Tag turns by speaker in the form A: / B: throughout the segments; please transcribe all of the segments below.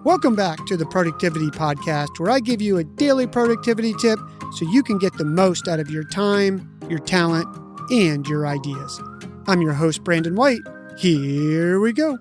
A: Welcome back to the Productivity Podcast, where I give you a daily productivity tip so you can get the most out of your time, your talent, and your ideas. I'm your host, Brandon White. Here we go.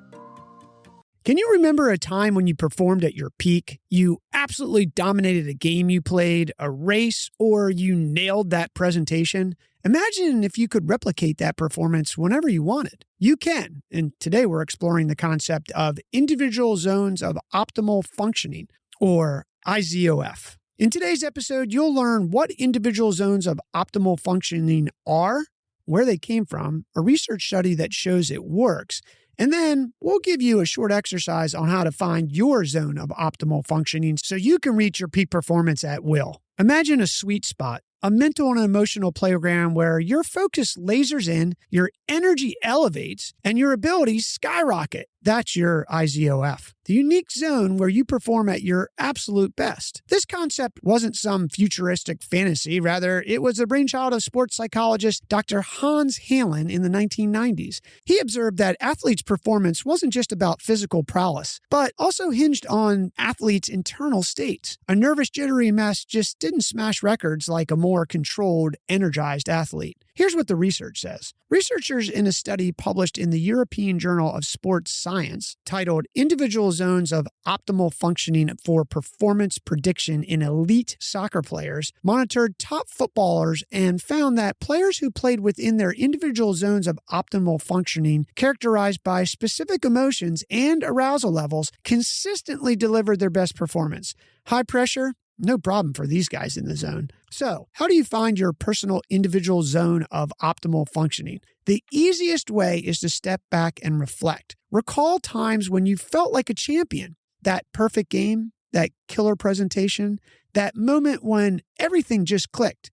A: Can you remember a time when you performed at your peak? You absolutely dominated a game you played, a race, or you nailed that presentation? Imagine if you could replicate that performance whenever you wanted. You can, and today we're exploring the concept of individual zones of optimal functioning, or IZOF. In today's episode, you'll learn what individual zones of optimal functioning are, where they came from, a research study that shows it works, and then we'll give you a short exercise on how to find your zone of optimal functioning so you can reach your peak performance at will. Imagine a sweet spot, a mental and emotional playground where your focus lasers in, your energy elevates, and your abilities skyrocket. That's your IZOF, the unique zone where you perform at your absolute best. This concept wasn't some futuristic fantasy. Rather, it was the brainchild of sports psychologist Dr. Hans Hanlon in the 1990s. He observed that athletes' performance wasn't just about physical prowess, but also hinged on athletes' internal states. A nervous, jittery mess just didn't smash records like a more controlled, energized athlete. Here's what the research says. Researchers in a study published in the European Journal of Sports Science titled Individual Zones of Optimal Functioning for Performance Prediction in Elite Soccer Players monitored top footballers and found that players who played within their individual zones of optimal functioning, characterized by specific emotions and arousal levels, consistently delivered their best performance. High pressure? No problem for these guys in the zone. So, how do you find your personal individual zone of optimal functioning? The easiest way is to step back and reflect. Recall times when you felt like a champion. That perfect game, that killer presentation, that moment when everything just clicked.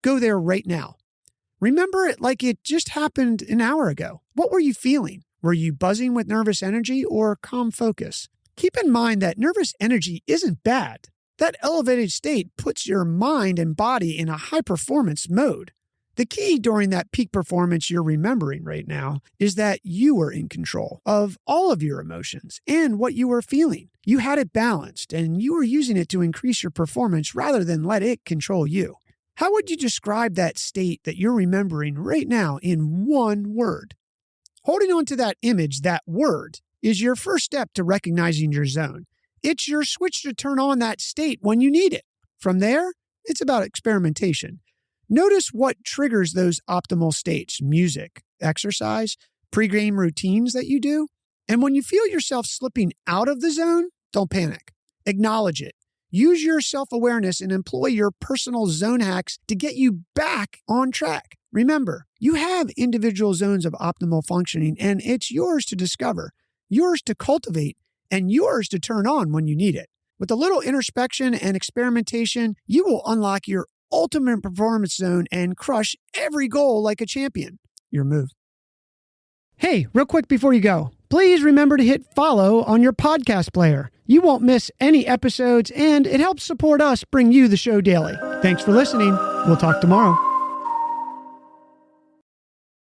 A: Go there right now. Remember it like it just happened an hour ago. What were you feeling? Were you buzzing with nervous energy or calm focus? Keep in mind that nervous energy isn't bad. That elevated state puts your mind and body in a high-performance mode. The key during that peak performance you're remembering right now is that you were in control of all of your emotions and what you were feeling. You had it balanced, and you were using it to increase your performance rather than let it control you. How would you describe that state that you're remembering right now in one word? Holding on to that image, that word, is your first step to recognizing your zone. It's your switch to turn on that state when you need it. From there, it's about experimentation. Notice what triggers those optimal states: music, exercise, pre-game routines that you do. And when you feel yourself slipping out of the zone, don't panic. Acknowledge it. Use your self-awareness and employ your personal zone hacks to get you back on track. Remember, you have individual zones of optimal functioning, and it's yours to discover, yours to cultivate, and yours to turn on when you need it. With a little introspection and experimentation, you will unlock your ultimate performance zone and crush every goal like a champion. Your move. Hey, real quick before you go, please remember to hit follow on your podcast player. You won't miss any episodes, and it helps support us bring you the show daily. Thanks for listening. We'll talk tomorrow.